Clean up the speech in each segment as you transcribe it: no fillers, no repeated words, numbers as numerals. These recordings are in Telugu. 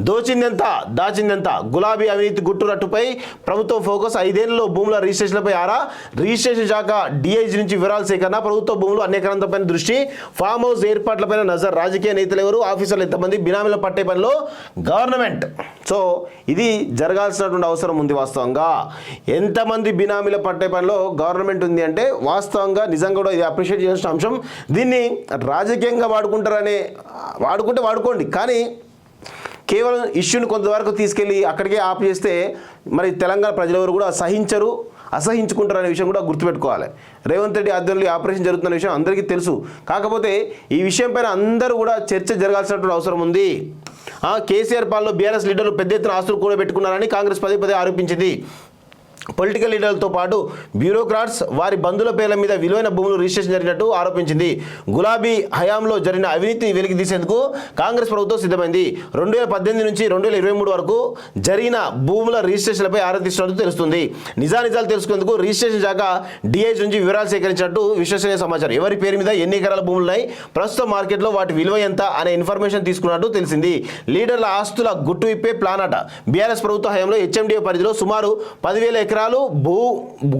దోచిందెంత దాచిందెంత గులాబీ అవినీతి గుట్టురట్టుపై ప్రభుత్వం ఫోకస్. 5 ఏళ్లలో భూముల రిజిస్ట్రేషన్లపై ఆరా. రిజిస్ట్రేషన్ శాఖ డిఐజీ నుంచి వివరాల సేకరణ. ప్రభుత్వ భూములు అనేకరంతపైన దృష్టి. ఫామ్ హౌస్ ఏర్పాట్లపైన నజర్. రాజకీయ నేతలు ఎవరు, ఆఫీసర్లు ఎంతమంది, బినామీల పట్టే పనిలో గవర్నమెంట్. సో ఇది జరగాల్సినటువంటి అవసరం ఉంది. వాస్తవంగా ఎంతమంది బినామీల పట్టే పనిలో గవర్నమెంట్ ఉంది అంటే వాస్తవంగా నిజంగా కూడా ఇది అప్రిషియేట్ చేయాల్సిన అంశం. దీన్ని రాజకీయంగా వాడుకుంటే వాడుకోండి, కానీ కేవలం ఇష్యూని కొంతవరకు తీసుకెళ్ళి అక్కడికే ఆప్ చేస్తే మరి తెలంగాణ ప్రజలెవరు కూడా అసహించుకుంటారు అనే విషయం కూడా గుర్తుపెట్టుకోవాలి. రేవంత్ రెడ్డి ఆధ్వర్యంలో ఆపరేషన్ జరుగుతున్న విషయం అందరికీ తెలుసు. కాకపోతే ఈ విషయం పైన అందరూ కూడా చర్చ జరగాల్సినటువంటి అవసరం ఉంది. కేసీఆర్ పాలనలో బీఆర్ఎస్ లీడర్లు పెద్ద ఎత్తున ఆస్తులు కూడబెట్టుకున్నారని కాంగ్రెస్ పదే ఆరోపించింది. పొలిటికల్ లీడర్లతో పాటు బ్యూరోక్రాట్స్ వారి బంధువుల పేర్ల మీద విలువైన భూములు రిజిస్ట్రేషన్ జరిగినట్టు ఆరోపించింది. గులాబీ హయాంలో జరిగిన అవినీతిని వెలికి తీసేందుకు కాంగ్రెస్ ప్రభుత్వం సిద్ధమైంది. 2018 నుంచి 2023 వరకు జరిగిన భూముల రిజిస్ట్రేషన్లపై ఆరా తీస్తున్నట్టు తెలుస్తుంది. నిజాలు తెలుసుకునేందుకు రిజిస్ట్రేషన్ శాఖ డిఐజీ నుంచి వివరాలు సేకరించినట్టు విశ్వసనీయ సమాచారం. ఎవరి పేరు మీద ఎన్ని ఎకరాల భూములు ఉన్నాయి, ప్రస్తుతం మార్కెట్లో వాటి విలువ ఎంత అనే ఇన్ఫర్మేషన్ తీసుకున్నట్టు తెలిసింది. లీడర్ల ఆస్తుల గుట్టు విప్పే ప్లాన్ అట. బీఆర్ఎస్ ప్రభుత్వ హయాంలో హెచ్ఎండిఏ పరిధిలో సుమారు 10,000 ఎకరాలు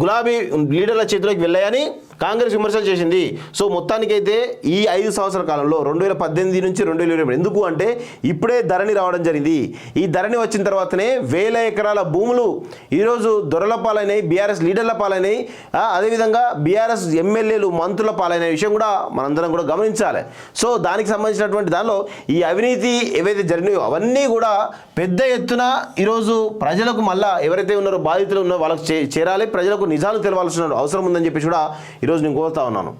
గులాబీ లీడర్ల చేతిలోకి వెళ్ళాయని కాంగ్రెస్ విమర్శలు చేసింది. సో మొత్తానికైతే ఈ 5 సంవత్సరాల కాలంలో 2018 నుంచి 2023 ఎందుకు అంటే ఇప్పుడే ధరణి రావడం జరిగింది. ఈ ధరణి వచ్చిన తర్వాతనే 1000 ఎకరాల భూములు ఈరోజు దొరల పాలైనవి, బీఆర్ఎస్ లీడర్ల పాలైనవి, అదేవిధంగా బీఆర్ఎస్ ఎమ్మెల్యేలు మంత్రుల పాలైన విషయం కూడా మనందరం కూడా గమనించాలి. సో దానికి సంబంధించినటువంటి దానిలో ఈ అవినీతి ఏవైతే జరిగినాయో అవన్నీ కూడా పెద్ద ఎత్తున ఈరోజు ప్రజలకు మళ్ళా ఎవరైతే ఉన్నారో బాధితులు ఉన్నారో వాళ్ళకి చేరాలి. ప్రజలకు నిజాలు తెలవాల్సిన అవసరం ఉందని చెప్పి కూడా ఈరోజు నేను కోరుతా ఉన్నాను.